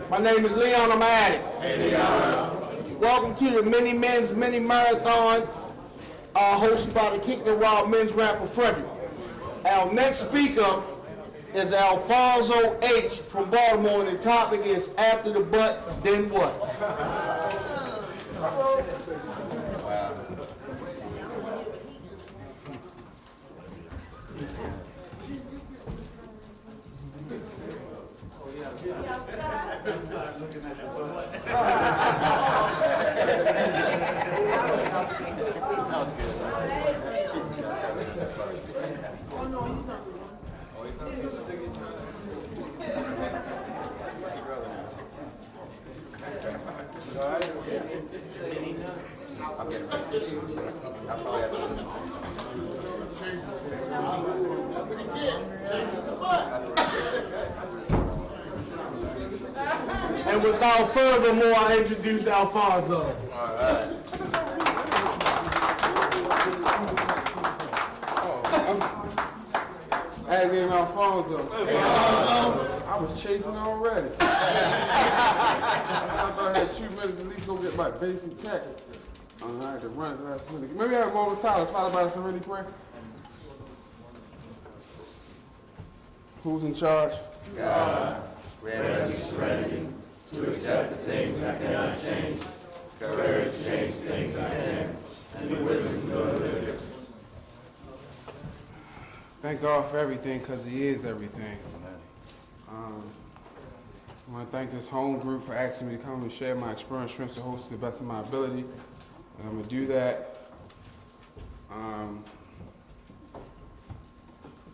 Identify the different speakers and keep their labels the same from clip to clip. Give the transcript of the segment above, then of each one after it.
Speaker 1: My name is Leon, I'm an addict. Hey, Leon. Welcome to the Mini Men's Mini Marathon, hosted by the Kick and Wild Men's rapper Frederick. Our next speaker is Alphonso H. from Baltimore, and the topic is after the butt, then what? And without further ado, I introduce Alphonso.
Speaker 2: All right.
Speaker 3: Hey, name Alphonso.
Speaker 1: Hey, Alphonso.
Speaker 3: I was chasing already. I thought I had 2 minutes at least go get my basic tackle. I had to run at the last minute. Maybe have a moment of silence, followed by a serenity prayer. Who's in charge?
Speaker 2: God, grant us serenity to accept the things I cannot change, courage to change things I can, and the wisdom to live it.
Speaker 3: Thank God for everything, because He is everything. I want to thank this home group for asking me to come and share my experience, strengths, and hopes to the best of my ability. And I'm going to do that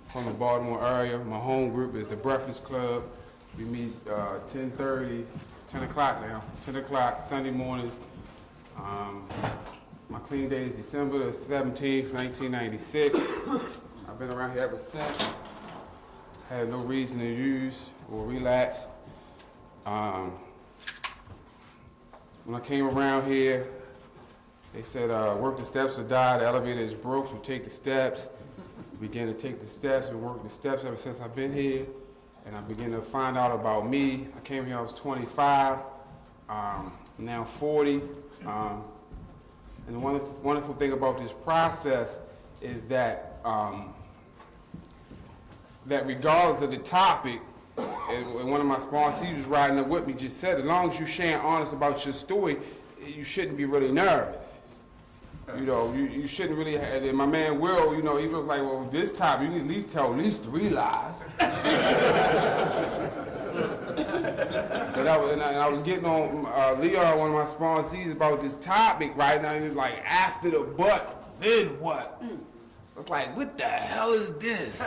Speaker 3: from the Baltimore area. My home group is the Breakfast Club. We meet 10 o'clock now, 10 o'clock Sunday mornings. My clean day is December the 17th, 1996. I've been around here ever since. Had no reason to use or relapse. When I came around here, they said, work the steps or die. The elevator is broke, so take the steps. Began to take the steps and work the steps ever since I've been here. And I began to find out about me. I came here, I was 25, now 40. And the wonderful thing about this process is that that regardless of the topic, and one of my sponsors, he was riding up with me, just said, as long as you're sharing honest about your story, you shouldn't be really nervous. You know, you shouldn't really have, and my man Will, you know, he was like, well, this topic, you need to at least tell at least 3 lies. And I was getting on Leon, one of my sponsors, about this topic right now. He was like, after the butt, then what? I was like, what the hell is this?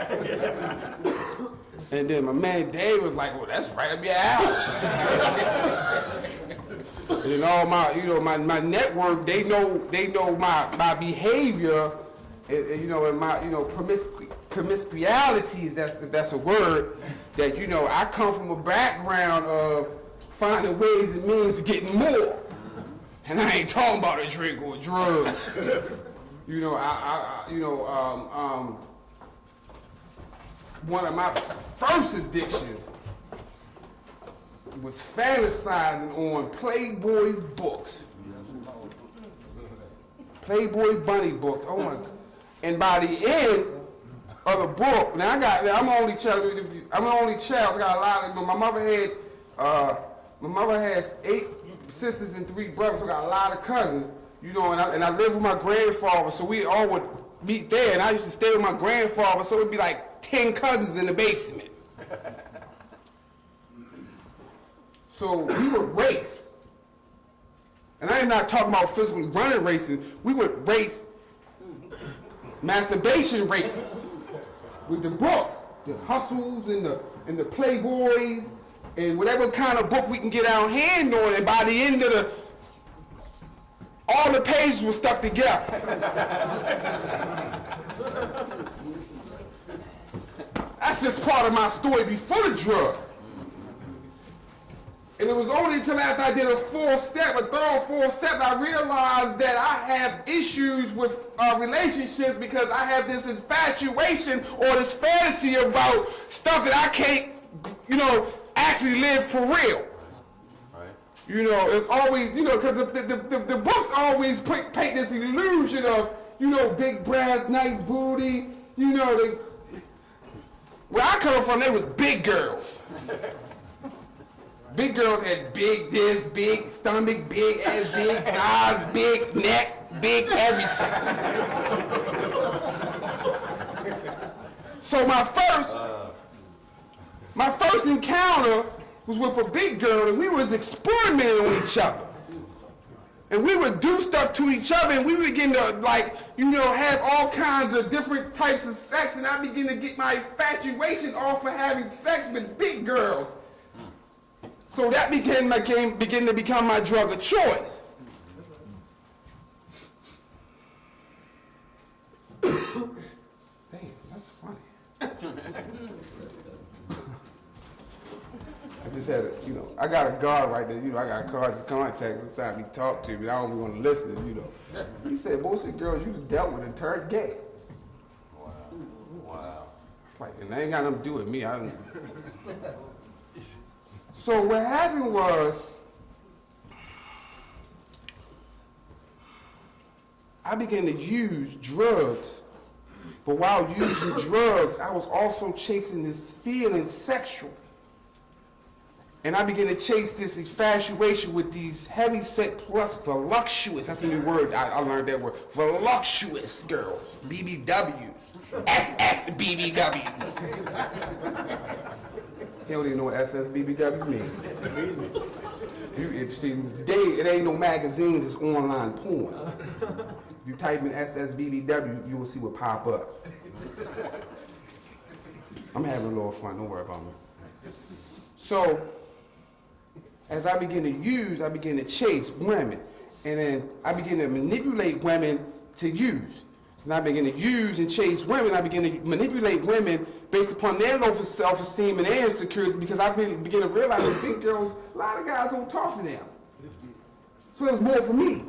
Speaker 3: And then my man Dave was like, well, that's right up your alley. And all my, you know, my network, they know my behavior, and you know, and my, you know, promiscuity, that's a word, that, you know, I come from a background of finding ways and means to getting more. And I ain't talking about a drink or a drug. You know, one of my first addictions was fantasizing on Playboy books. Playboy bunny books. Oh my God. And by the end of the book, now I'm the only child. I got a lot of, my mother has 8 sisters and 3 brothers, so I got a lot of cousins. You know, and I lived with my grandfather, so we all would meet there, and I used to stay with my grandfather, so it'd be like 10 cousins in the basement. So we would race. And I am not talking about physically running racing. We would race, masturbation racing, with the books, the Hustles and the Playboys, and whatever kind of book we can get our hand on, and by the end of all the pages were stuck together. That's just part of my story before the drugs. And it was only until after I did a thorough 4 step, I realized that I have issues with relationships because I have this infatuation or this fantasy about stuff that I can't, you know, actually live for real. You know, it's always, you know, because the books always paint this illusion of, you know, big breasts, nice booty, you know, where I come from, they was big girls. Big girls had big this, big stomach, big ass, big thighs, big neck, big everything. So my first encounter was with a big girl, and we was experimenting on each other. And we would do stuff to each other, and we would begin to, like, you know, have all kinds of different types of sex, and I began to get my infatuation off of having sex with big girls. So that began to become my drug of choice. Damn, that's funny. I just had you know, I got a guard right there, you know, I got cards of contact. Sometimes he talk to me, I don't even want to listen, you know. He said, most of the girls you dealt with and turned gay.
Speaker 2: Wow. Wow.
Speaker 3: It's like, and they ain't got nothing to do with me. So what happened was, I began to use drugs, but while using drugs, I was also chasing this feeling sexual. And I began to chase this infatuation with these heavy-set plus voluptuous, that's a new word, I learned that word, voluptuous girls, BBWs, SSBBWs. You don't even know what SSBBW means. Today, it ain't no magazines, it's online porn. If you type in SSBBW, you will see what pop up. I'm having a little fun, don't worry about me. So, as I begin to use, I begin to chase women. And then I begin to manipulate women to use. And I begin to use and chase women. I begin to manipulate women based upon their low self-esteem and their insecurity, because I really begin to realize that big girls, a lot of guys don't talk to them. So it was more for me.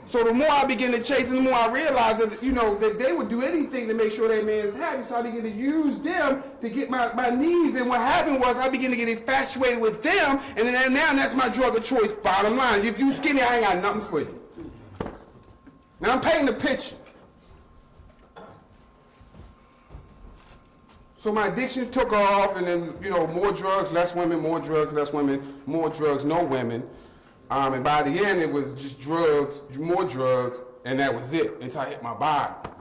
Speaker 3: So the more I begin to chase, and the more I realize that, you know, that they would do anything to make sure that man is happy. So I begin to use them to get my needs. And what happened was I began to get infatuated with them. And then now that's my drug of choice, bottom line. If you skinny, I ain't got nothing for you. Now I'm painting the picture. So my addiction took off, and then, you know, more drugs, less women, more drugs, less women, more drugs, no women. And by the end, it was just drugs, more drugs, and that was it until I hit my bottom.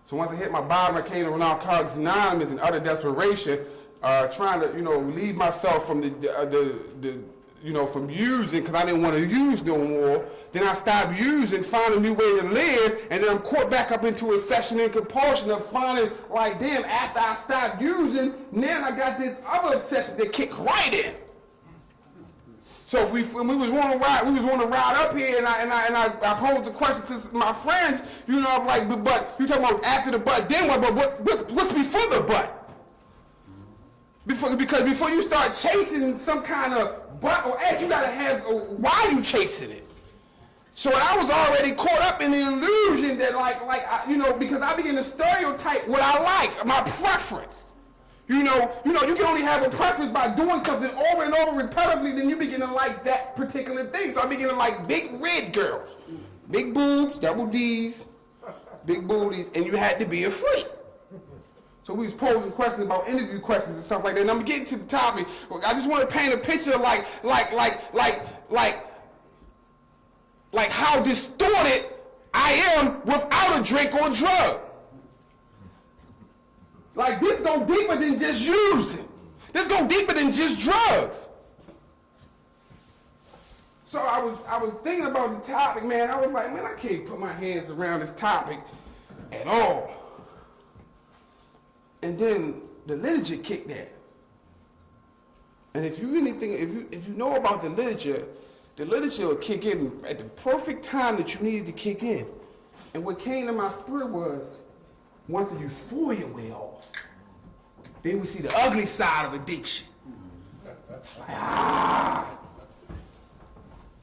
Speaker 3: So once I hit my bottom, I came to Narcotics Anonymous in utter desperation, trying to, you know, relieve myself from from using, because I didn't want to use no more. Then I stopped using, found a new way to live, and then I'm caught back up into a session and compulsion of finding, like, damn, after I stopped using, now I got this other session that kicked right in. So we was on a ride up here, and I posed the question to my friends, you know, I'm like, but you talking about after the butt, then what? But what's before the butt? Because before you start chasing some kind of butt or ass, you gotta have why you chasing it. So I was already caught up in the illusion that because I began to stereotype what I like, my preference. You know, you can only have a preference by doing something over and over repetitively, then you begin to like that particular thing. So I begin to like big red girls, big boobs, double D's, big booties, and you had to be a freak. So we was posing questions about interview questions and stuff like that. And I'm getting to the topic. I just want to paint a picture like how distorted I am without a drink or a drug. Like, this go deeper than just using. This go deeper than just drugs. So I was thinking about the topic, man. I was like, man, I can't put my hands around this topic at all. And then the literature kicked in. And if you know about the literature will kick in at the perfect time that you needed to kick in. And what came to my spirit was, once the euphoria wear off, then we see the ugly side of addiction. It's like,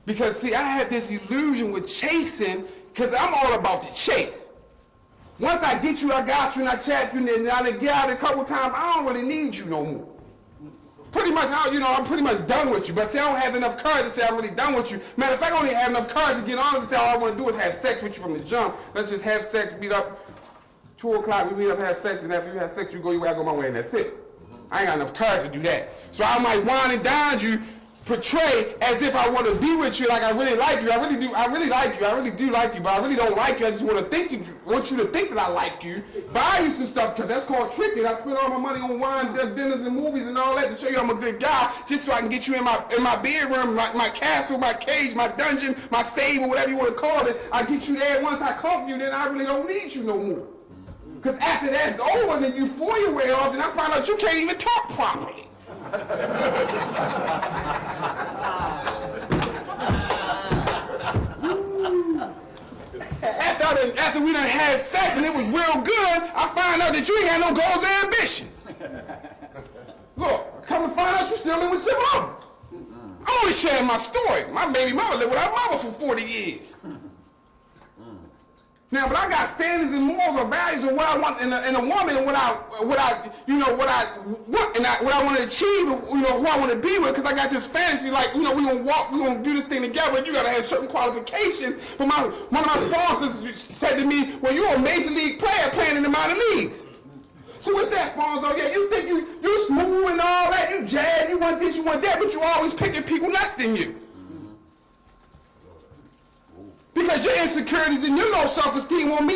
Speaker 3: Because see, I had this illusion with chasing, because I'm all about the chase. Once I get you, I got you, and I chat you, and I get out a couple times, I don't really need you no more. pretty much, I'm pretty much done with you. But see, I don't have enough courage to say I'm really done with you. Matter of fact, I don't even have enough courage to get honest and say all I want to do is have sex with you from the jump. Let's just have sex, meet up, 2 o'clock, we meet up, have sex, and after you have sex, you go your way, I go my way, and that's it. I ain't got enough courage to do that. So I might whine and dine you, portray as if I want to be with you, like I really like you. I really do like you, but I really don't like you. I just want you to think that I like you. Buy you some stuff, because that's called tricking. I spend all my money on wine, dinners, and movies and all that to show you I'm a good guy, just so I can get you in my bedroom, my castle, my cage, my dungeon, my stable, whatever you want to call it. I get you there. Once I conquer you, then I really don't need you no more. Because after that's over, then you euphoria wear off, and I find out you can't even talk properly. After we done had sex and it was real good, I find out that you ain't got no goals or ambitions. Look, come to find out you still live with your mother. I'm only sharing my story. My baby mother lived with her mother for 40 years. Now, but I got standards and morals or values of what I want in a woman, and what I want and what I want to achieve, who I want to be with, because I got this fantasy, like, we gonna do this thing together, and you gotta have certain qualifications. But one of my sponsors said to me, well, you're a major league player playing in the minor leagues. So what's that, Alphonso? Yeah, you think you smooth and all that, you jazz, you want this, you want that, but you always picking people less than you. Because your insecurities and your low self-esteem won't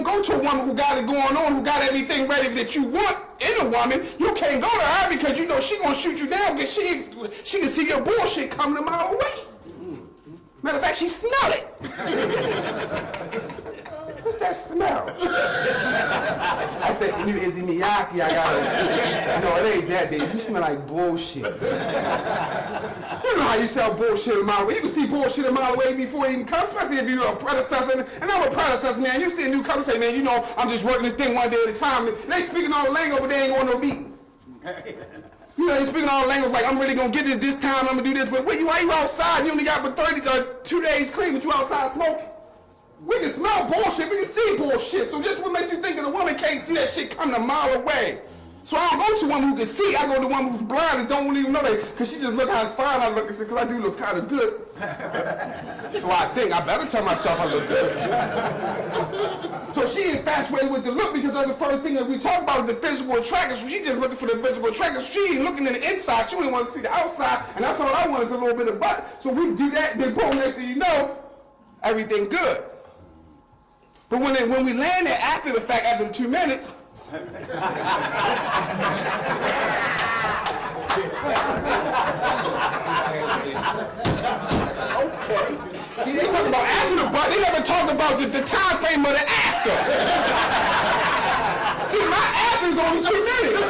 Speaker 3: go to a woman who got it going on, who got everything ready that you want in a woman. You can't go to her because you know she gonna shoot you down because she can see your bullshit coming a mile away. Matter of fact, she smell it. What's that smell? That's that new Izzy Miyake I got. No, it ain't that, baby. You smell like bullshit. You know how you sell bullshit a mile away. You can see bullshit a mile away before it even comes, especially if you're a predecessor. And I'm a predecessor, man. You see a newcomer say, man, I'm just working this thing one day at a time. And they speaking all the lingo, but they ain't going to no meetings. They speaking all the language like, I'm really going to get this time, I'm going to do this. But why you outside? You only got but 2 days clean, but you outside smoking. We can smell bullshit, we can see bullshit. So this what makes you think that a woman can't see that shit coming a mile away. So I don't go to one who can see, I go to one who's blind and don't even know that, because she just look how fine I look, because I do look kind of good. So I think I better tell myself I look good. So she infatuated with the look, because that's the first thing that we talk about is the physical attraction. So she just looking for the physical attraction. She ain't looking in the inside, she only want to see the outside, and that's all I want is a little bit of butt. So we do that, then boom, next thing you know, everything good. But when we land there after the fact, after the 2 minutes, okay. See, they talk about after the butt, they never talk about the time frame of the after. See, my after is only 2 minutes.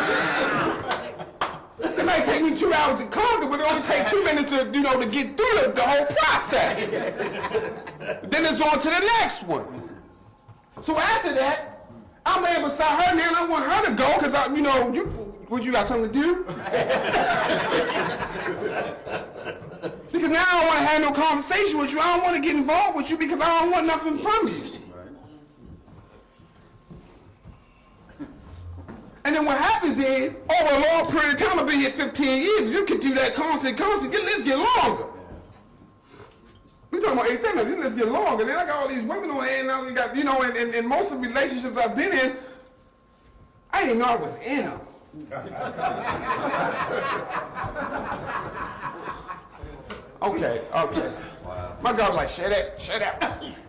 Speaker 3: It might take me 2 hours to conquer, but it only takes 2 minutes to, to get through the whole process. Then it's on to the next one. So after that, I'm laying beside her now, and I want her to go, because you got something to do? Because now I don't want to have no conversation with you. I don't want to get involved with you because I don't want nothing from you. And then what happens is, over a long period of time, I've been here 15 years, you can do that constant, let's get longer. We talking about 8 things, let's get longer. Then I got all these women on there, and now we got, and most of the relationships I've been in, I didn't know I was in them. Okay. Wow. My girl was like, shut up.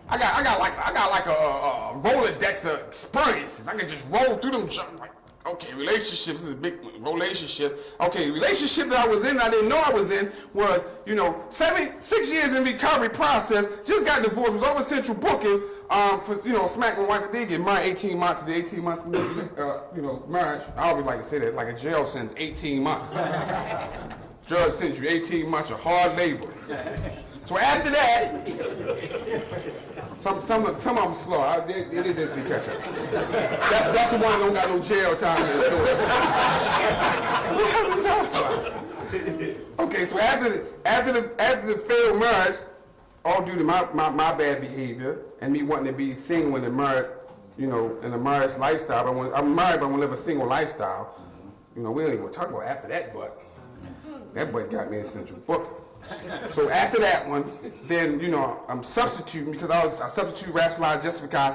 Speaker 3: I got like a Rolodex of experiences. I can just roll through them. Like, okay, relationships is a big relationship. Okay, relationship that I was in, I didn't know I was in, was, 6 years in recovery process, just got divorced, was over central booking, for, smack my wife, they get married 18 months, the 18 months, marriage, I always like to say that, like a jail sentence, 18 months. Judge sent you 18 months of hard labor. So after that, some of them slow. They didn't catch up. That's the one that don't got no jail time in the story. Okay, so after the failed marriage, all due to my bad behavior and me wanting to be single in the marriage, in a marriage lifestyle. I'm married, but I want to live a single lifestyle. We don't even want to talk about after that, but. That boy got me in Central Booking. So after that one, then, you know, I'm substituting because I substitute, rationalize, justify.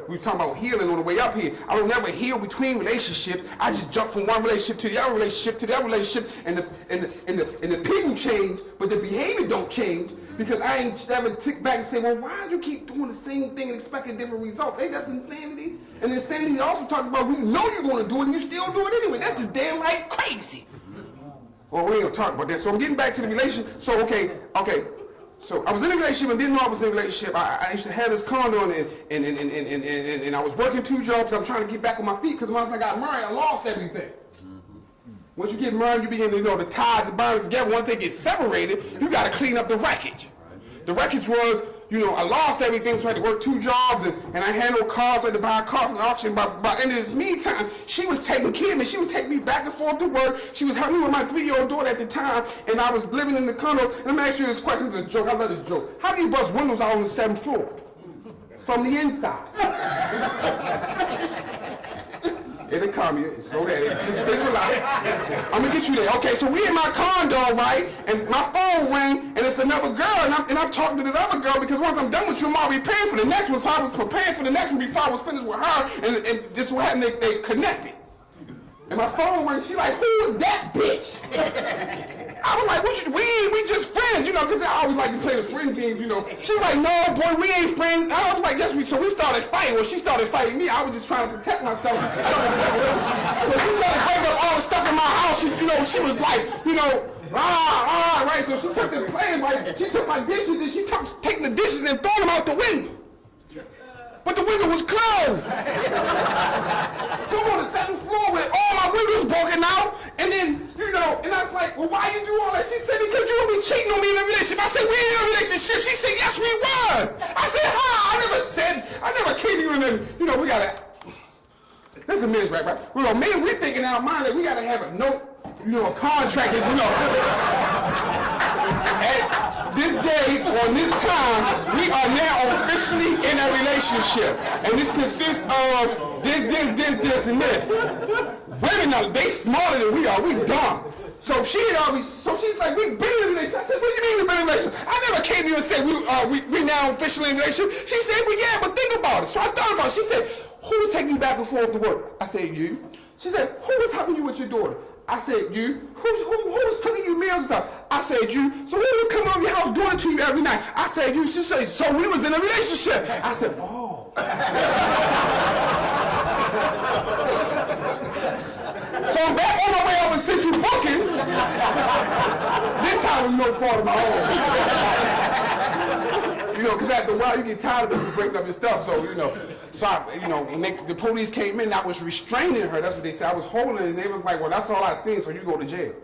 Speaker 3: We were talking about healing on the way up here. I don't never heal between relationships. I just jump from one relationship to the other relationship to the other relationship, and the people change, but the behavior don't change because I ain't never tick back and say, well, why do you keep doing the same thing and expecting different results? Ain't that insanity? And insanity also talks about we know you're going to do it and you still do it anyway. That's just damn like crazy. Well, we ain't gonna talk about that. So I'm getting back to the relationship. So okay. So I was in a relationship and didn't know I was in a relationship. I used to have this condo and I was working 2 jobs. I'm trying to get back on my feet because once I got married, I lost everything. Once you get married, you begin to know the ties and bonds together. Once they get separated, you got to clean up the wreckage. The wreckage was, you know, I lost everything, so I had to work 2 jobs, and I had no cars. I had to buy a car from the auction. By the end of this meantime, she was taking care of me. She was taking me back and forth to work. She was helping me with my 3-year-old daughter at the time, and I was living in the condo. Let me ask you this question. It's a joke. I love this joke. How do you bust windows out on the 7th floor? From the inside. It'll come, you slow down, just visualize. I'm gonna get you there. Okay, so we in my condo, right? And my phone rang, and it's another girl, and I'm talking to this other girl because once I'm done with you, I'm already preparing for the next one. So I was preparing for the next one before I was finished with her, and this is what happened. They connected. And my phone rang. She like, who is that bitch? I was like, we just friends, you know, because I always like to play the friend game, you know. She was like, no, boy, we ain't friends. I was like, yes, so we started fighting. Well, she started fighting me. I was just trying to protect myself. So she started breaking up all the stuff in my house. She was like, you know, right. So she took the playing, right? She took my dishes and she taking the dishes and throwing them out the window. But the window was closed. So I'm on the 7th floor with all my windows broken out, and then, you know, and I was like, well, why you do all that? She said, because you were cheating on me in a relationship. I said, we in a relationship. She said, yes, we was. I said, I never came to you, and then, you know, we gotta, this is a men's right? We're thinking in our mind that we gotta have a note, you know, a contract, you know. This day, on this time, we are now officially in a relationship. And this consists of this, and this. Women, they smarter than we are. We dumb. So she's like, we've been in a relationship. I said, what do you mean we've been in a relationship? I never came to you and said, we now officially in a relationship. She said, well, yeah, but think about it. So I thought about it. She said, who was taking you back and forth to work? I said, you. She said, who was helping you with your daughter? I said, you. Who was cooking you meals and stuff? I said, you. So who was coming over your house doing it to you every night? I said, you. She said, so we was in a relationship. I said, oh. So I'm back on my way over Central Booking. This time with no fault of my own. You know, because after a while you get tired of people breaking up your stuff, so, you know. So, when the police came in, I was restraining her. That's what they said. I was holding her, and they was like, well, that's all I seen, so you go to jail.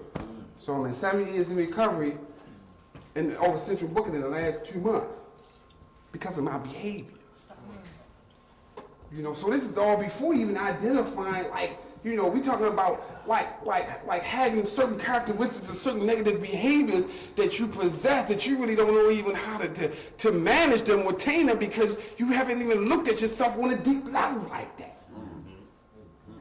Speaker 3: So I'm in 7 years in recovery and over Central Booking in the last 2 months because of my behavior. You know, so this is all before even identifying, like, you know, we talking about like having certain characteristics and certain negative behaviors that you possess that you really don't know even how to manage them or attain them because you haven't even looked at yourself on a deep level like that.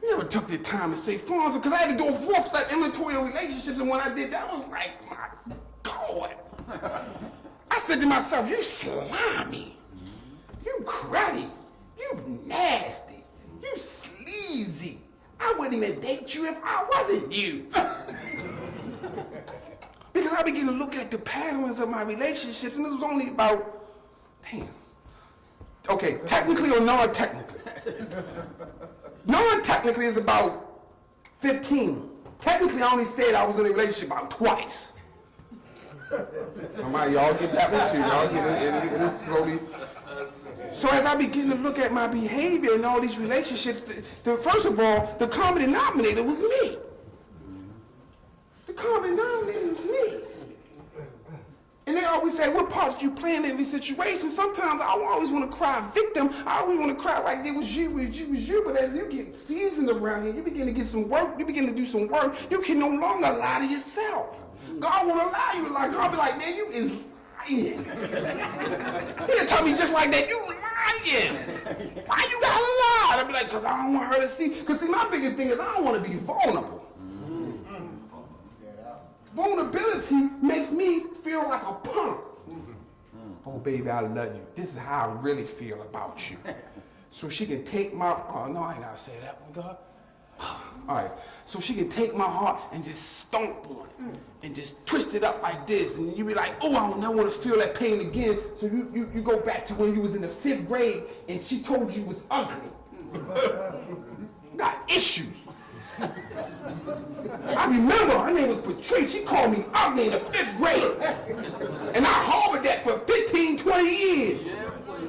Speaker 3: You never took the time to say, Alphonso, because I had to do a 4-step inventory on relationships, and when I did that, I was like, my God. I said to myself, you slimy, you cruddy, you nasty, you sleazy. I wouldn't even date you if I wasn't you. Because I began to look at the patterns of my relationships, and this was only about, okay, technically or non-technically. Non-technically is about 15. Technically, I only said I was in a relationship about twice. Somebody, y'all get that one too. Y'all get it slowly. So as I begin to look at my behavior in all these relationships, first of all, the common denominator was me. The common denominator was me. And they always say, what part did you play in every situation? Sometimes I always want to cry victim. I always want to cry like it was you. But as you get seasoned around here, you begin to get some work, you begin to do some work, you can no longer lie to yourself. God won't allow you to lie. God be like, man, you is lying. He'll tell me just like that, you lying. Why you gotta lie? I'll be like, because I don't want her to see. Because see, my biggest thing is I don't want to be vulnerable. vulnerability makes me feel like a punk. Oh, baby, I love you. This is how I really feel about you. So she can take my, oh, no, I ain't gotta say that one, God. All right, so she can take my heart and just stomp on it and just twist it up like this. And you be like, oh, I don't want to feel that pain again. So you go back to when you was in the 5th grade and she told you was ugly. You got issues. I remember her name was Patrice. She called me ugly in the 5th grade. And I harbored that for 15, 20 years.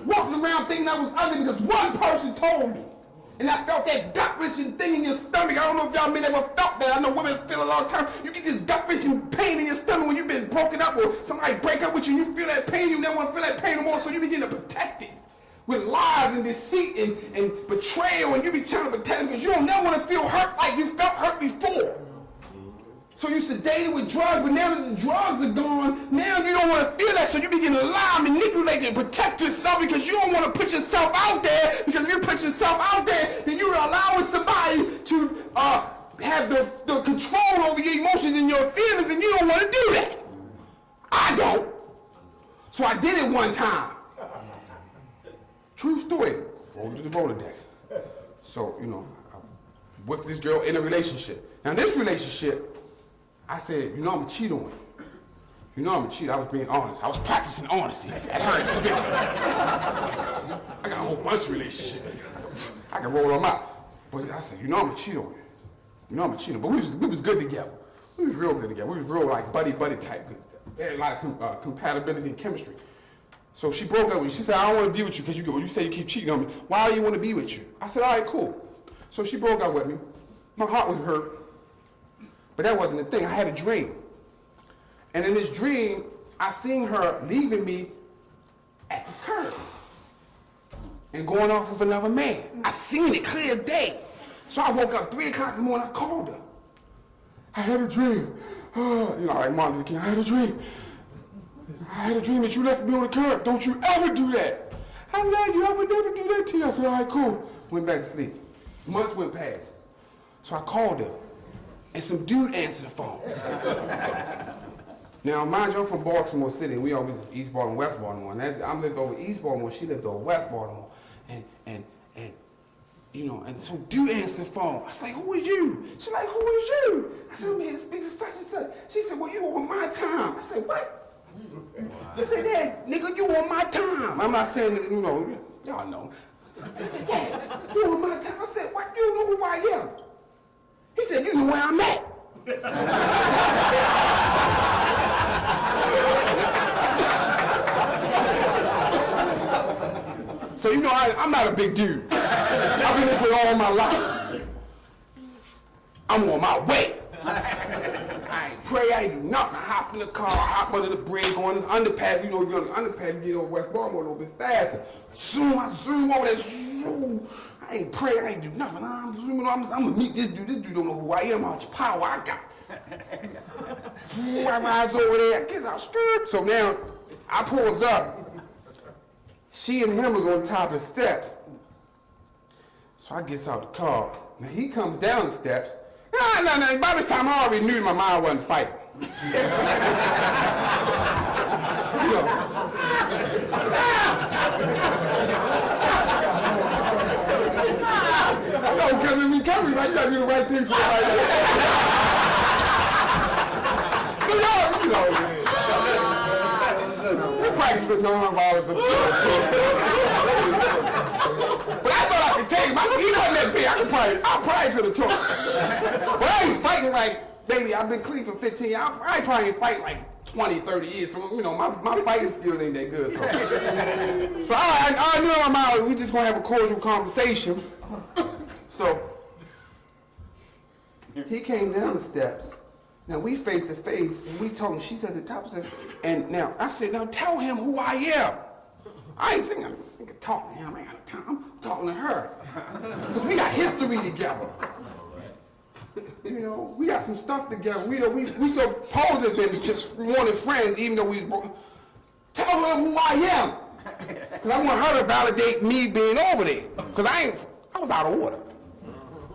Speaker 3: Walking around thinking I was ugly because one person told me. And I felt that gut-wrenching thing in your stomach. I don't know if y'all men ever felt that. I know women feel a lot of time. You get this gut-wrenching pain in your stomach when you've been broken up or somebody break up with you and you feel that pain. You never want to feel that pain no more, so you begin to protect it with lies and deceit and betrayal, and you be trying to protect it because you don't never want to feel hurt like you felt hurt before. So you sedated with drugs, but now that the drugs are gone, now you don't want to feel that, so you begin to lie, manipulate, and protect yourself because you don't want to put yourself out there, because if you put yourself out there, then you're allowing somebody to have the control over your emotions and your feelings, and you don't want to do that. I don't. So I did it one time. True story. Rolled to the Rolodex. So, you know, I'm with this girl in a relationship. Now, this relationship, I said, you know I'm gonna cheat on you. You know I'm gonna cheat. I was being honest. I was practicing honesty at her expense. I got a whole bunch of relationships. I can roll them out. But I said, you know I'm gonna cheat on you. You know I'm gonna cheat on you. But we was good together. We was real good together. We was real like buddy type good. We had a lot of compatibility and chemistry. So she broke up with me. She said, I don't want to be with you because you say you keep cheating on me. Why do you want to be with you? I said, all right, cool. So she broke up with me. My heart was hurt. But that wasn't the thing. I had a dream. And in this dream, I seen her leaving me at the curb and going off with another man. I seen it clear as day. So I woke up 3 o'clock in the morning, I called her. I had a dream. You know, like Martin Luther King, I had a dream. I had a dream that you left me on the curb. Don't you ever do that. I love you, I would never do that to you. I said, all right, cool. Went back to sleep. Months went past. So I called her, and some dude answered the phone. Now, mind you, I'm from Baltimore City, and we always East Baltimore, West Baltimore. And I lived over East Baltimore, she lived over West Baltimore. And you know, and some dude answered the phone. I was like, who is you? She's like, who is you? I said, I'm here to speak to such and such. She said, well, you on my time. I said, what? I said, Dad, nigga, you on my time. I'm not saying, you know, y'all know. I said, Dad, you on my time. I said, what? You know who I am? He said, you know where I'm at. So, you know, I'm not a big dude. I've been this way all my life. I'm on my way. I ain't pray, I ain't do nothing. I hop in the car, hop under the bridge, go on this underpass. You know, you're on the underpass, you get over West Baltimore a little bit faster. Zoom, I zoom over there, zoom. I ain't pray, I ain't do nothing. I'm zooming, I'm gonna meet this dude. This dude don't know who I am, how much power I got. I rise over there, I guess I'll skirt. So now, I pulls up. She and him was on top of the steps. So I gets out the car. Now he comes down the steps. No. By this time I already knew my mind wasn't fighting. You know. No, because in recovery, right, you gotta do the right thing for the right thing. So y'all, you know. Practicing nonviolence. But I thought I could take him. He wasn't that big. I probably could have took him. But I ain't fighting like, baby, I've been clean for 15 years. I probably ain't fight like 20, 30 years. So, you know, my fighting skills ain't that good. So I knew in my mind, we just gonna have a cordial conversation. So he came down the steps. Now we face to face, and we talking. She's at the top of the steps, and now I said, "Now tell him who I am." I ain't thinking I can talk to him. I ain't got time. I'm talking to her because we got history together. You know, we got some stuff together. We supposed to have been just wanted friends, even though we. Tell him who I am, because I want her to validate me being over there. Because I was out of order,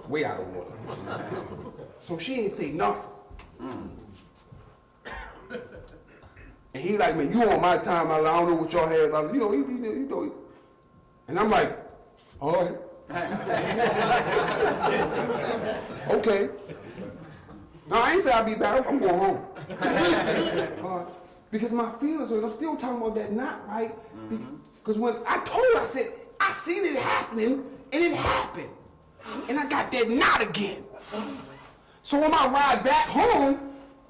Speaker 3: way out of order. So she ain't say nothing. he like, man, you on my time. I don't know what y'all had. Like, you know. And I'm like, all right. Okay. No, I ain't say I'll be back. I'm going home. Because my feelings hurt. I'm still talking about that not right. Because when I told her, I said, I seen it happening, and it happened. And I got that knot again. So on my ride back home,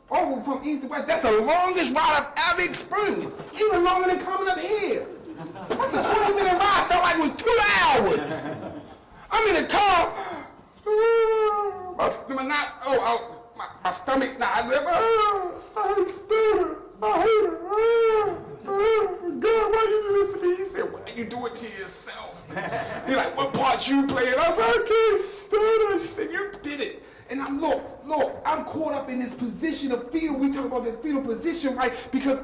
Speaker 3: over from east to west, that's the longest ride I've ever experienced. Even longer than coming up here. That's a 20-minute ride. Felt like it was 2 hours. I'm in the car. My stomach, I stutter. I hate it. God, why you do this to me? He said, why you do it to yourself? He's like, what part you playing? I was like, I can't stutter. She said, you did it. And I'm, look, I'm caught up in this position of fetal. We talk about that fetal position, right? Because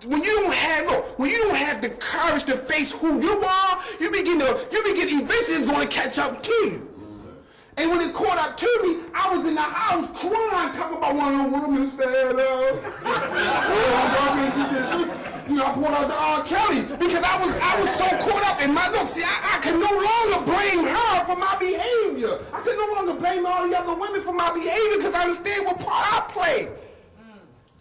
Speaker 3: when you don't have the courage to face who you are, you begin eventually it's going to catch up to you. And when it caught up to me, I was in the house crying, talking about one of the women said, you know, I pulled out the R. Kelly because I was so caught up in my look. See, I could no longer blame her for my behavior. I could no longer blame all the other women for my behavior because I understand what part I play.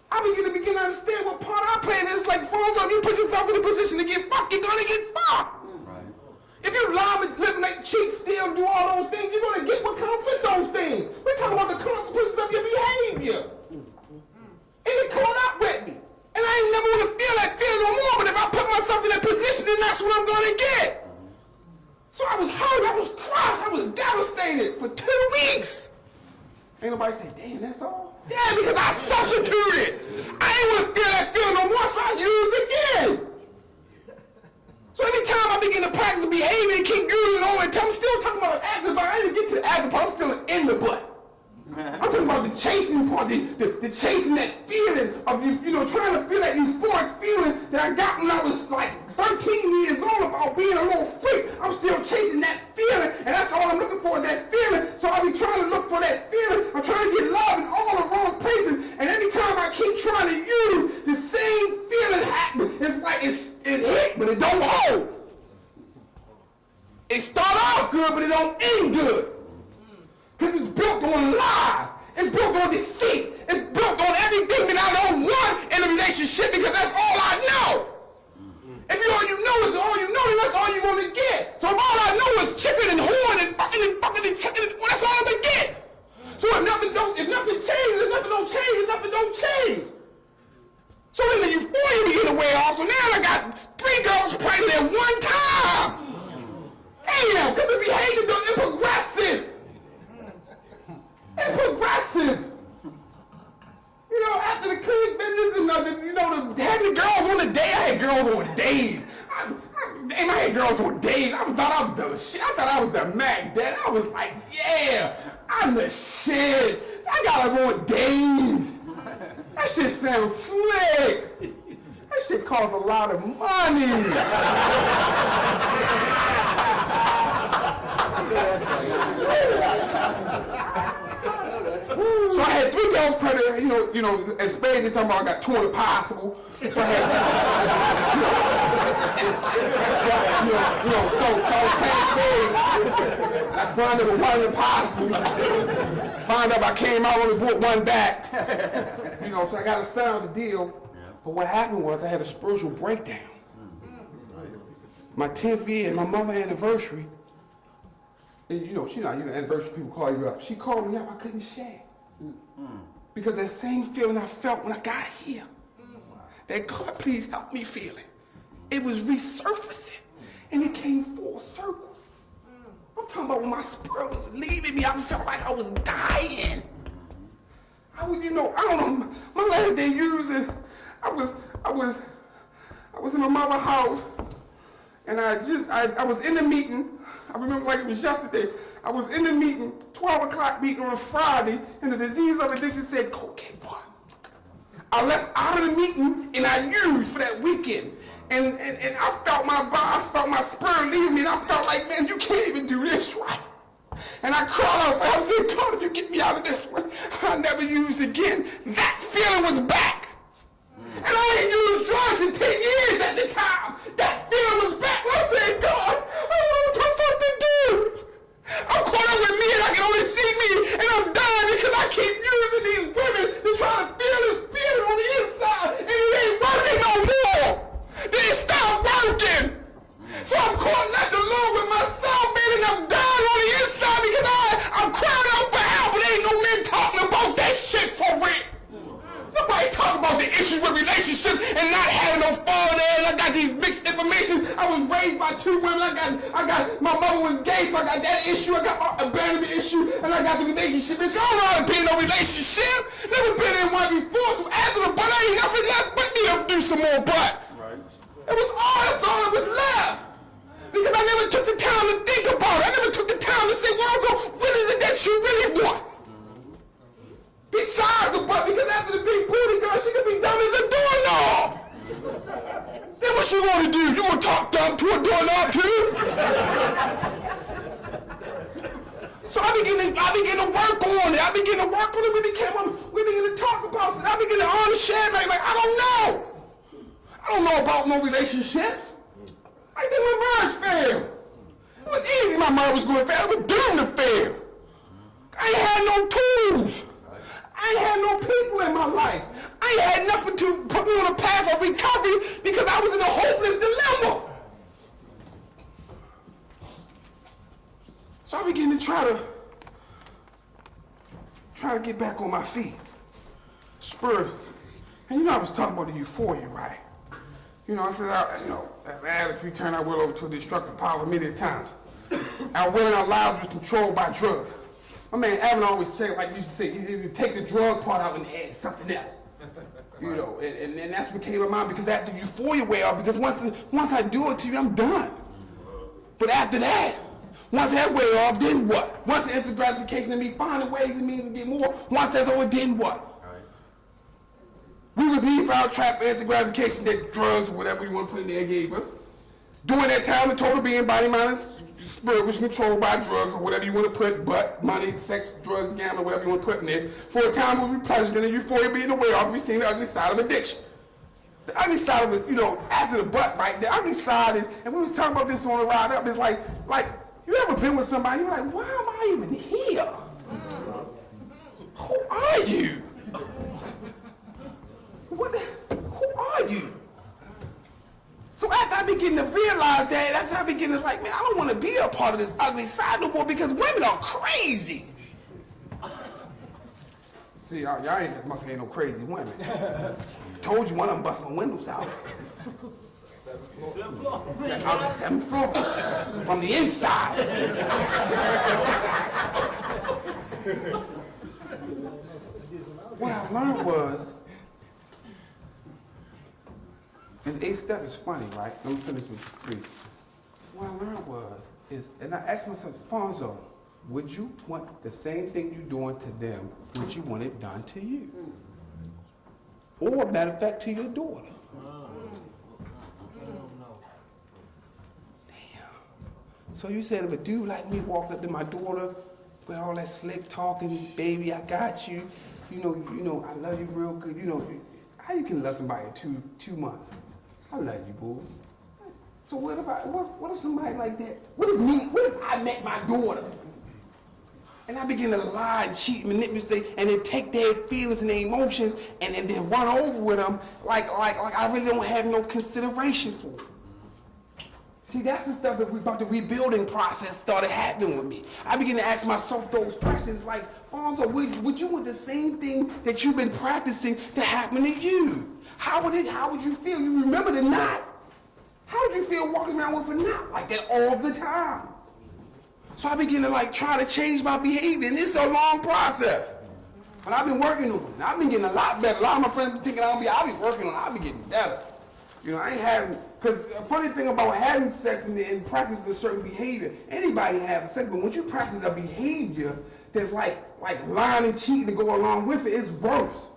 Speaker 3: I begin to understand what part I play, and it's like, Alphonso, if you put yourself in a position to get fucked, you're gonna get fucked. If you lie, eliminate, cheat, steal, do all those things, you're going to get what comes with those things. We're talking about the consequences of your behavior. And it caught up with me. And I ain't never want to feel that feeling no more, but if I put myself in that position, then that's what I'm going to get. So I was hurt, I was crushed, I was devastated for 2 weeks. Ain't nobody say, damn, that's all? Yeah, because I substituted. I ain't want to feel that feeling no more, so I used it again. So every time I begin to practice behavior and keep using it over, I'm still talking about active, but I didn't get to the active part, I'm still in the butt. I'm talking about the chasing part, the chasing that feeling of, trying to feel that euphoric feeling that I got when I was like 13 years old about being a little freak. I'm still chasing that feeling, and that's all I'm looking for, that feeling. So I be trying to look for that feeling. I'm trying to get love in all the wrong places, and every time I keep trying to use the same feeling happening, it's like it hit, but it don't hold. It start off good, but it don't end good. Because it's built on lies. It's built on deceit. It's built on everything that I don't want in a relationship because that's all I know. If all you know is all you know, then that's all you're going to get. So if all I know is chicken and horn and fucking and chicken, well, that's all I'm going to get. So if nothing changes, then nothing don't change. So then the euphoria begin to wear off. So now I got 3 girls pregnant at one time. Damn, because the behavior, it progresses. It progresses. After the clinic visits and having the girls on the day, I had girls on days. I had girls on days. I thought I was the shit. I thought I was the Mac Dad. I was like, yeah, I'm the shit. I got them on days. That shit sounds slick. That shit costs a lot of money. So I had 3 girls pregnant, as spades, they talking about I got 2 impossible. So I had, so I was paying spades. I wound up with 1 impossible. Find out I came out, only brought 1 back. So I got to settle the deal. But what happened was I had a spiritual breakdown. My 10th year and my mother's anniversary. And anniversary people call you up. She called me up, I couldn't share. Because that same feeling I felt when I got here, that God, please help me feel it was resurfacing, and it came full circle. I'm talking about when my spirit was leaving me, I felt like I was dying. I don't know, my last day using, I was in my mother's house, and I was in the meeting. I remember like it was yesterday. I was in the meeting, 12 o'clock meeting on a Friday, and the disease of addiction said, cocaine one. I left out of the meeting, and I used for that weekend. And I felt my spirit leaving me, and I felt like, man, you can't even do this right. And I cried out, I said, God, if you get me out of this one, I'll never use again. That feeling was back. And I ain't used talk about the issues with relationships and not having no father there, and I got these mixed information. I was raised by 2 women. I got my mother was gay, so I got that issue. I got abandonment issue, and I got the relationship issue. I don't know how to be in no relationship. Never been in one before. So after the butt, I ain't nothing left but me to do some more butt. Right. That's all that was left. Because I never took the time to think about it. I never took the time to say, well, what is it that you really want? Besides the butt, because after the big booty girl, she could be dumb as a doorknob. Then what you want to do? You want to talk dumb to a doorknob too? So I begin to work on it. We begin to talk about it. I begin to understand, like I don't know. I don't know about no relationships. I think my marriage failed. It was easy my marriage was going to fail. It was doomed to fail. I ain't had no tools. I ain't had no people in my life. I ain't had nothing to put me on a path of recovery because I was in a hopeless dilemma. So I began to try to get back on my feet. Spurs. And I was talking about the euphoria, right? I said, as addicts, we turn our will over to a destructive power many times. Our will and our lives was controlled by drugs. My man Evan always said, like you used to say, you take the drug part out and add something else. And that's what came to mind because after euphoria wear off, because once I do it to you, I'm done. But after that, once that wear off, then what? Once the instant gratification and me finding ways and means to get more, once that's over, then what? We was needing for our trap for instant gratification that drugs or whatever you want to put in there gave us. During that time, the total being body, mind, spirit was controlled by drugs or whatever you want to put, butt, money, sex, drugs, gambling, whatever you want to put in there. For a time, it was replenished, and the euphoria being the way off, we seen the ugly side of addiction. The ugly side of it, after the butt, right? The ugly side is, and we was talking about this on the ride up, it's like, you ever been with somebody, you're like, why am I even here? Who are you? Who are you? So after I begin to realize that, after I begin to man, I don't want to be a part of this ugly side no more because women are crazy. See, y'all must ain't no crazy women. Told you one of them busted my windows out. 7th floor. Out of the 7th floor. From the inside. What I learned was, and the 8th step is funny, right? Let me finish with 3. What I learned and I asked myself, Alphonso, would you want the same thing you're doing to them, would you want it done to you? Or, matter of fact, to your daughter? Damn. So you said if a dude like me walked up to my daughter with all that slick talking, baby, I got you, I love you real good, how you can love somebody in 2 months? I love you, boo. So what if somebody like that, what if I met my daughter? And I begin to lie and cheat, manipulate, and then take their feelings and their emotions and then run over with them like I really don't have no consideration for them. See, that's the stuff that about the rebuilding process started happening with me. I began to ask myself those questions like, Alphonso, would you want the same thing that you've been practicing to happen to you? How would you feel? You remember the knot? How would you feel walking around with a knot like that all the time? So I began to try to change my behavior, and this is a long process. And I've been working on it. And I've been getting a lot better. A lot of my friends be thinking I'll be working on it. I'll be getting better. I ain't having, because the funny thing about having sex and practicing a certain behavior, anybody can have sex, but when you practice a behavior that's like lying and cheating to go along with it, it's worse.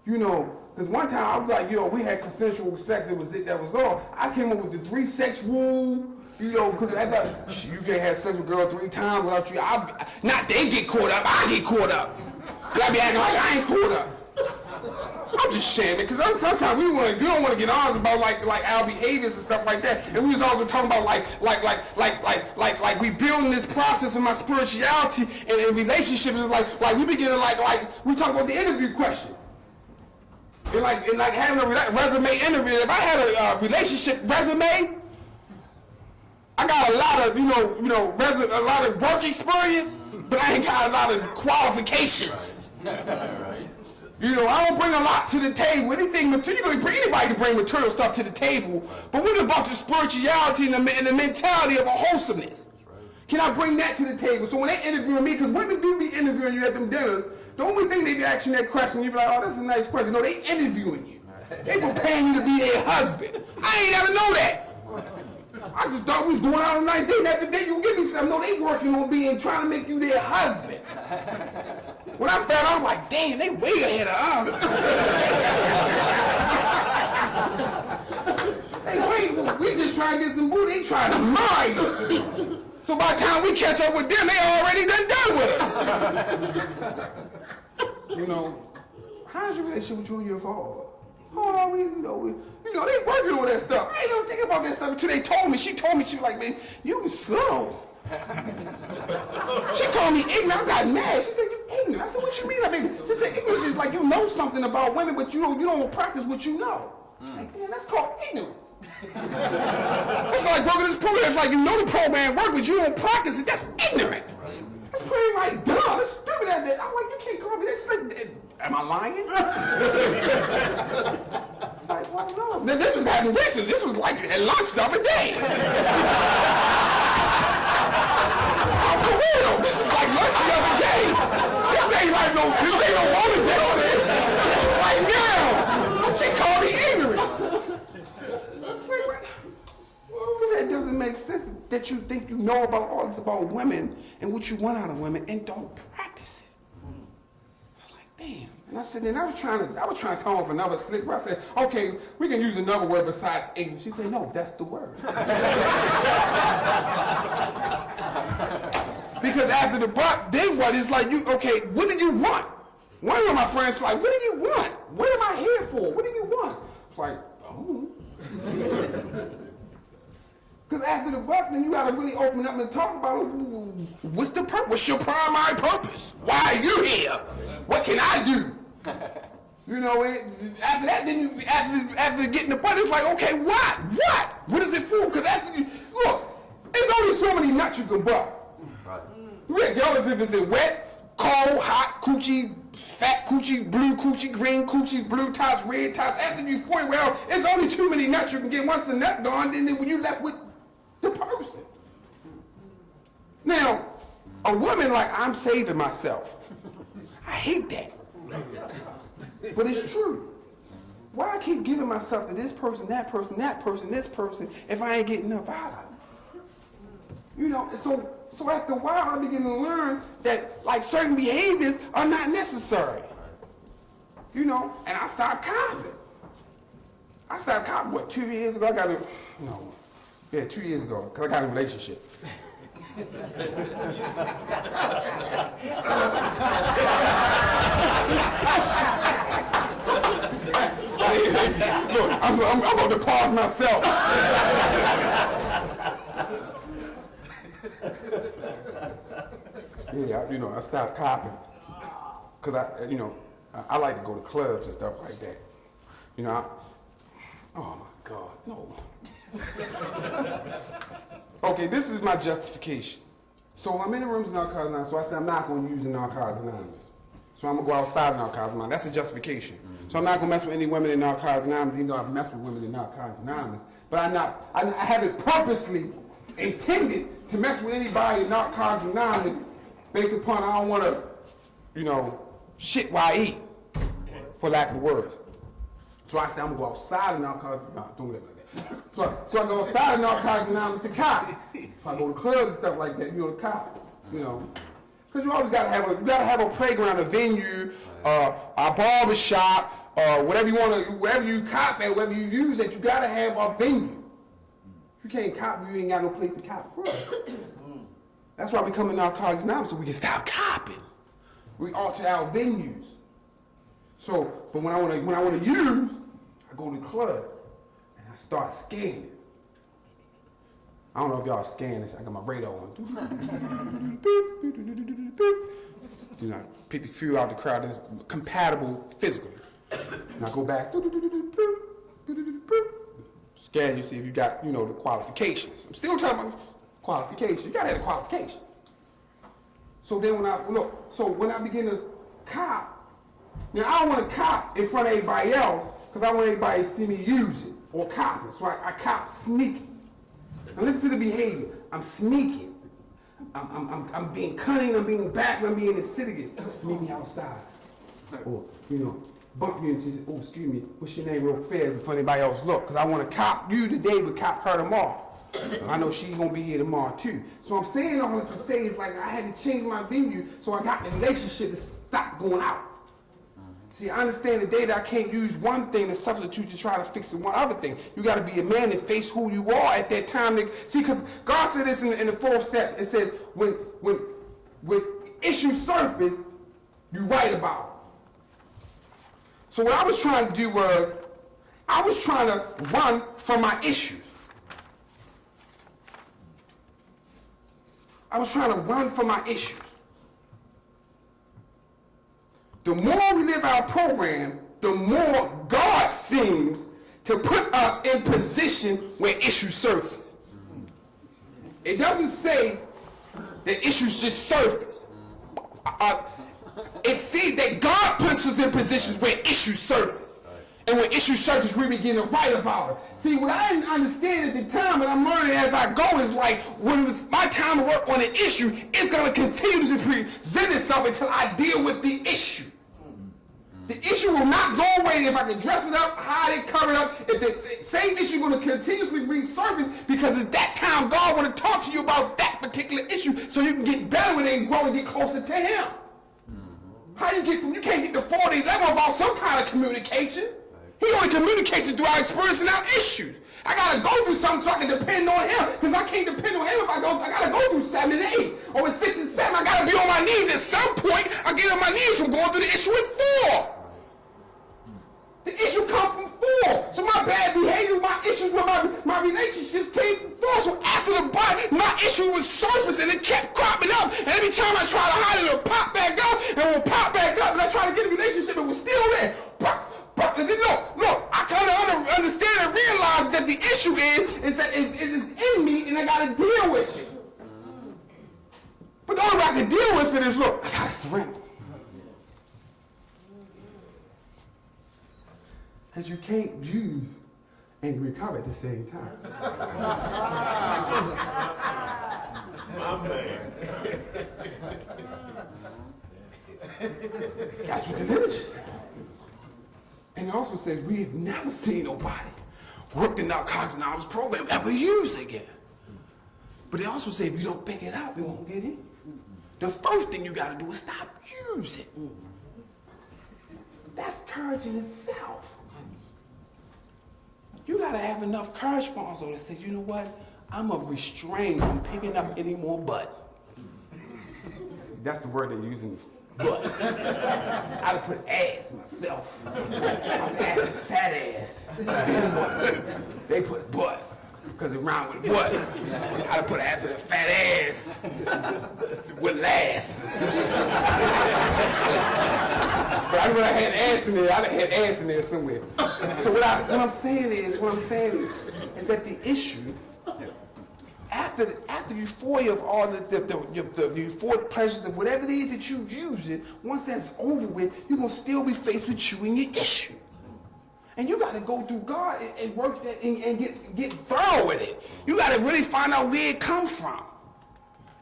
Speaker 3: Because one time I was like, we had consensual sex, that was all. I came up with the 3 sex rule, because I thought, you can't have sex with a girl 3 times without you. Not they get caught up, I get caught up. I be acting like I ain't caught up. I'm just shaming, because sometimes we don't want to get honest about like our behaviors and stuff like that. And we was also talking about like rebuilding this process of my spirituality and in relationships. Is like we begin to we talk about the interview question. And having a resume interview. If I had a relationship resume, I got a lot of a lot of work experience, but I ain't got a lot of qualifications.
Speaker 2: Right.
Speaker 3: You know, I don't bring a lot to the table. Anything material, anybody can bring material stuff to the table. But what about the spirituality and the mentality of a wholesomeness? Can I bring that to the table? So when they interviewing me, because women do be interviewing you at them dinners, the only thing they be asking that question, you be like, oh, that's a nice question. No, they interviewing you. They preparing you to be their husband. I ain't ever know that. I just thought we was going out on a nice date, and after that you give me something. No, they working on trying to make you their husband. When I found out, I'm like, damn, they way ahead of us. We just trying to get some booty, they trying to marry us. So by the time we catch up with them, they already done with us. You know, how's your relationship with you and your father? Oh, they working on that stuff. I ain't even thinking about that stuff until they told me. She told me, she was like, man, you was slow. She called me ignorant. I got mad. She said, you ignorant. I said, what you mean? She said, ignorance is like you know something about women, but you don't practice what you know. She's like, damn, that's called ignorance. It's like working this program. It's like you know the program works, but you don't practice it. That's ignorant. That's pretty like dumb. That's stupid. I'm like, you can't call me that. She's like, am I lying? It's like, well, no. Now, this is happening recently. This was like at lunch the other day. Oh, for real. This is like lunch the other day. This ain't no woman day. Right now. She called me ignorant. It doesn't make sense that you think you know about all this about women and what you want out of women and don't practice it. It's like, damn. And I said, then I was trying to come up with another slick word. I said, okay, we can use another word besides ignorant. She said, no, that's the word. Because after the buck, then what? It's like, what do you want? One of my friends like, what do you want? What am I here for? What do you want? It's like, oh. Because after the buck, then you gotta really open up and talk about what's the purpose? What's your primary purpose? Why are you here? What can I do? You know, after that, then after getting the butt, it's like, okay, what? What is it for? Because look, there's only so many nuts you can bust. Right. Regardless if it's wet, cold, hot coochie, fat coochie, blue coochie, green coochie, blue tops, red tops. After you 40, well, it's only too many nuts you can get. Once the nut gone, then when you left with the person. Now, a woman like, I'm saving myself. I hate that. But it's true. Why I keep giving myself to this person, that person, this person, if I ain't getting enough out of it? You know, so after a while, I begin to learn that like certain behaviors are not necessary. You know, and I stopped copying. What, 2 years ago? 2 years ago, because I got in a relationship. Look, I'm going to pause myself. I stopped copying. Because I like to go to clubs and stuff like that. Oh my God, no. Okay, this is my justification. So I'm in the rooms of Narcotics Anonymous, so I said I'm not going to use the Narcotics Anonymous. So I'm going to go outside of Narcotics Anonymous. That's a justification. Mm-hmm. So I'm not going to mess with any women in Narcotics Anonymous, even though I've messed with women in Narcotics Anonymous. But I haven't purposely intended to mess with anybody in Narcotics Anonymous based upon I don't want to, shit while I eat, for lack of words. So I said I'm going to go outside of Narcotics Anonymous. Don't live like that. So I go outside of Narcotics Anonymous to cop. So I go to clubs and stuff like that, to cop, Because you always gotta have a playground, a venue, a barber shop, whatever you cop at, whatever you use at, you gotta have a venue. If you can't cop, you ain't got no place to cop from. That's why we come to Narcotics Anonymous, so we can stop copping. We alter our venues. So, but when I wanna use, I go to the club. I start scanning. I don't know if y'all scan this. I got my radar on. Pick the few out the crowd that's compatible physically. And I go back. Scan you, see if you got, the qualifications. I'm still talking about qualifications. You gotta have the qualification. So then when I begin to cop, Now, I don't want to cop in front of everybody else because I want everybody to see me use it or cop it. So I cop sneaky. Now listen to the behavior. I'm sneaking. I'm being cunning, I'm being backward, I'm being insidious. Meet me outside. Or, bump you and say, oh, excuse me, what's your name real fast before anybody else look? Because I want to cop you today, but cop her tomorrow. I know she's going to be here tomorrow too. So I'm saying all this to say is like I had to change my venue so I got the relationship to stop going out. See, I understand today that I can't use one thing to substitute to try to fix one other thing. You got to be a man and face who you are at that time. See, because God said this in the fourth step. It says, when issues surface, you write about it. So what I was trying to do was, I was trying to run from my issues. I was trying to run from my issues. The more we live our program, the more God seems to put us in position where issues surface. It doesn't say that issues just surface. It says that God puts us in positions where issues surface. And when issues surface, we begin to write about it. See, what I didn't understand at the time, but I'm learning as I go, is like, when it's my time to work on an issue, it's going to continue to present itself until I deal with the issue. The issue will not go away if I can dress it up, hide it, cover it up. If the same issue is going to continuously resurface, because it's that time God want to talk to you about that particular issue so you can get better when they grow and get closer to Him. How you can't get to 40 level without some kind of communication. He only communicates through our experience and our issues. I gotta go through something so I can depend on Him, because I can't depend on Him if I gotta go through 7 and 8. Or with 6 and 7, I gotta be on my knees at some point. I get on my knees from going through the issue at 4. The issue comes from 4. So my bad behavior, my issues with my relationships came from 4. So after the bite, my issue was surfacing and it kept cropping up. And every time I try to hide it, it'll pop back up, and it will pop back up, and I try to get a relationship, it was still there. And then look, I kind of understand and realize that the issue is that it is in me and I got to deal with it. But the only way I can deal with it is, look, I got to surrender. Because you can't use and recover at the same time.
Speaker 2: My man.
Speaker 3: That's what the literature says. And it also says we have never seen nobody work the Narcotics Anonymous program ever use again. But they also say if you don't pick it up, it won't get in. The first thing you got to do is stop using. That's courage in itself. You got to have enough courage, Alphonso, that says, you know what? I'm going to restrain from picking up any more butt. That's the word they're using. Butt. I'd have put ass myself. I was asking fat ass. They put butt because it rhymed with butt. I'd have put ass with a fat ass with last. But I remember I had ass in there. I'd have had ass in there somewhere. So what I'm saying is that the issue, after the euphoria of all the euphoric pleasures of whatever it is that you use it, once that's over with, you're going to still be faced with you and your issue. And you got to go through God and work that and get thorough with it. You got to really find out where it comes from.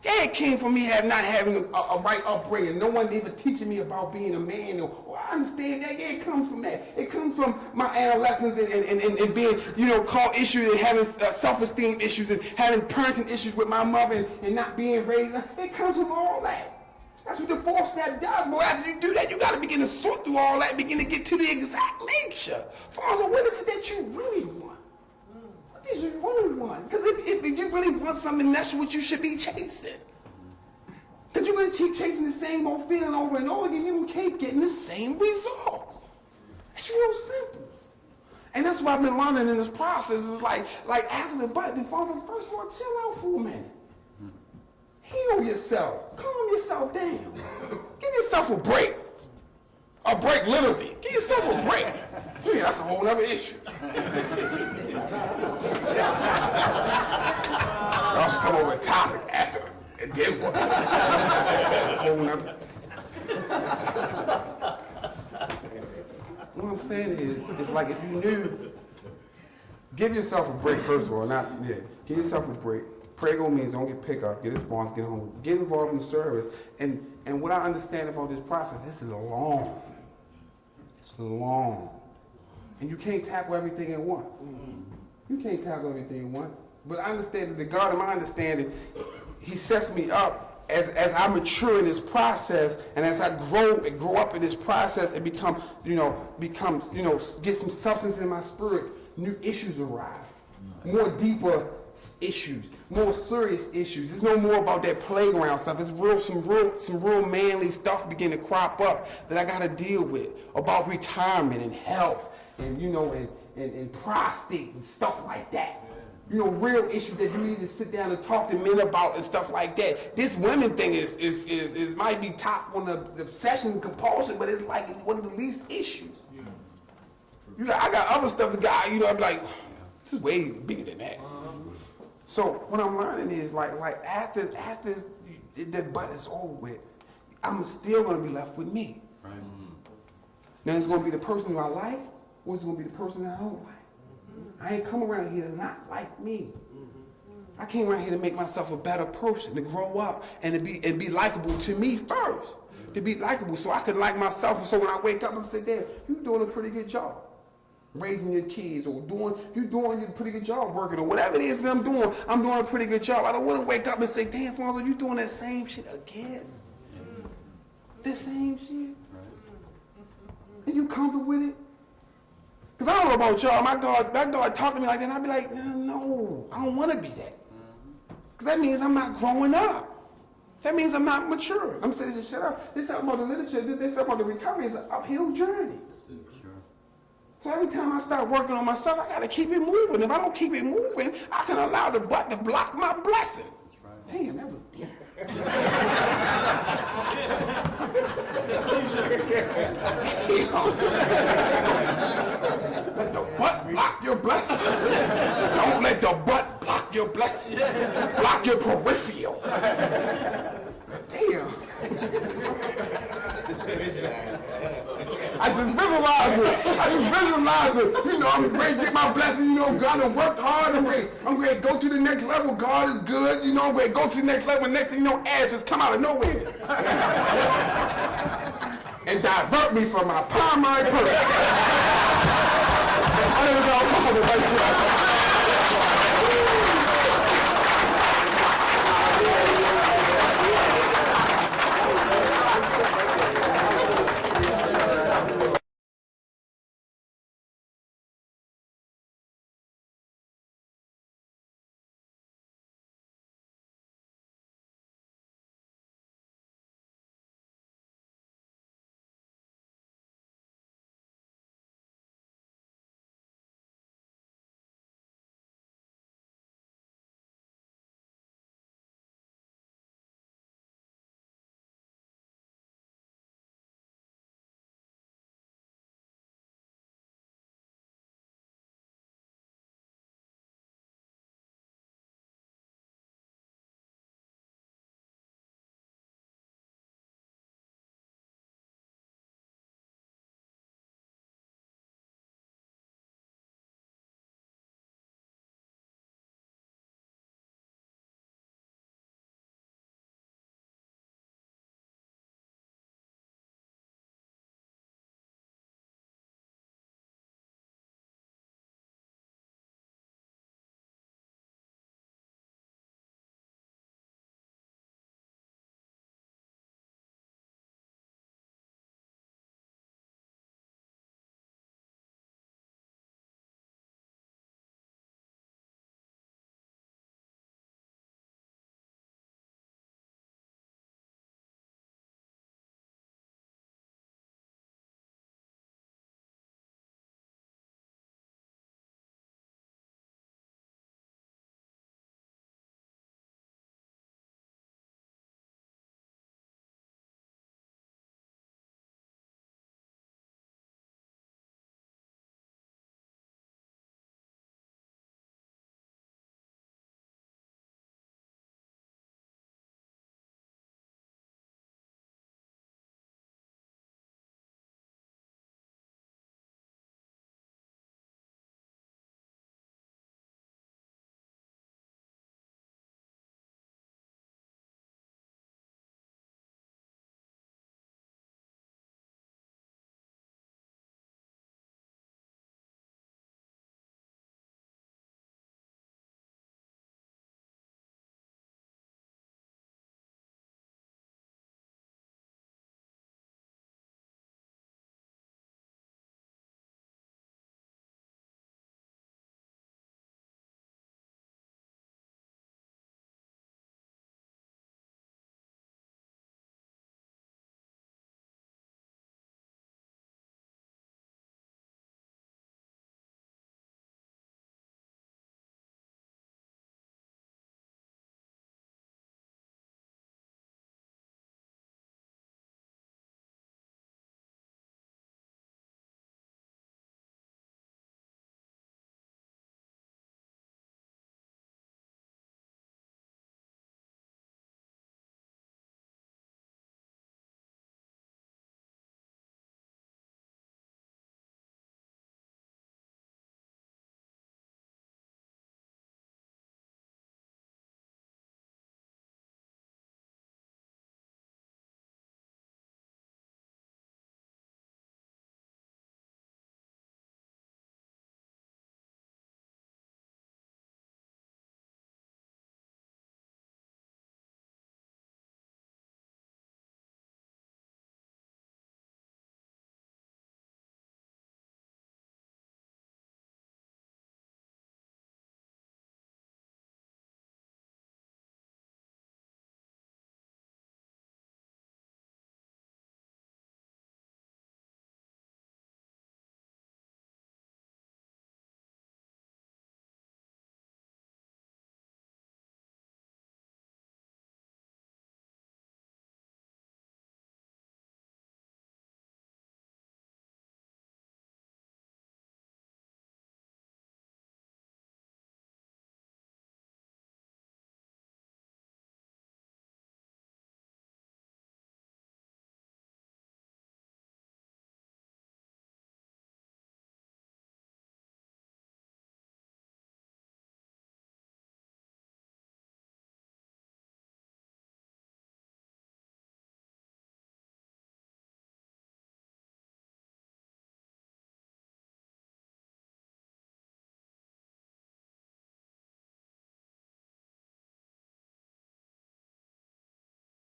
Speaker 3: Yeah, it came from me not having a right upbringing. No one ever teaching me about being a man. Or I understand that. Yeah, it comes from that. It comes from my adolescence and being, called issues and having self-esteem issues and having parenting issues with my mother and not being raised. It comes from all that. That's what the 4th step does. But after you do that, you got to begin to sort through all that and begin to get to the exact nature. Alphonso, what is it that you really want? What is you really want? Because if you really want something, that's what you should be chasing. Because you're going to keep chasing the same old feeling over and over again. You're going to keep getting the same results. It's real simple. And that's what I've been learning in this process. Is like after the bite, Alphonso, first of all, chill out for a minute. Heal yourself. Calm yourself down. Give yourself a break. A break, literally. Give yourself a break. Yeah, that's a whole other issue. Y'all should come over with a topic after and then what? A whole nother. what I'm saying is, it's like if you knew, give yourself a break first of all, give yourself a break. Prego means don't get picked up, get a sponsor, get home, get involved in the service. And what I understand about this process, it's long. It's long. And you can't tackle everything at once. You can't tackle everything at once. But I understand that the God, in my understanding, he sets me up as I mature in this process, and as I grow up in this process and get some substance in my spirit, new issues arise. More deeper issues, more serious issues. It's no more about that playground stuff. It's some real manly stuff begin to crop up that I gotta deal with, about retirement and health and and prostate and stuff like that. Real issues that you need to sit down and talk to men about and stuff like that. This women thing is might be top on the obsession and compulsion, but it's like one of the least issues. I got other stuff that I'm like, this is way bigger than that. So what I'm learning is like after the butt is over with, I'm still gonna be left with me. Right. Now it's gonna be the person who I like, or it's gonna be the person that I don't like. I ain't come around here to not like me. I came around here to make myself a better person, to grow up and to be likable to me first. To be likable so I can like myself. And so when I wake up and say, damn, you're doing a pretty good job raising your kids, or you're doing a pretty good job working, or whatever it is that I'm doing a pretty good job. I don't want to wake up and say, damn, Alphonso, you doing that same shit again? The same shit? And you comfortable with it? Because I don't know about y'all, my God talk to me like that, and I'd be like, no, I don't want to be that. Because that means I'm not growing up. That means I'm not mature. I'm saying, shut up. This is about the literature, this is about the recovery. It's an uphill journey. So every time I start working on myself, I got to keep it moving. If I don't keep it moving, I can allow the butt to block my blessing. That's right. Damn, that was deep. Let the butt block your blessing. Don't let the butt block your blessing. Block your peripheral. Damn. I just visualize it. I'm ready to get my blessing. God done worked hard. I'm ready to go to the next level. God is good. I'm ready to go to the next level. Next thing you know, ass just come out of nowhere and divert me from my primary purpose. My name is Alphonso.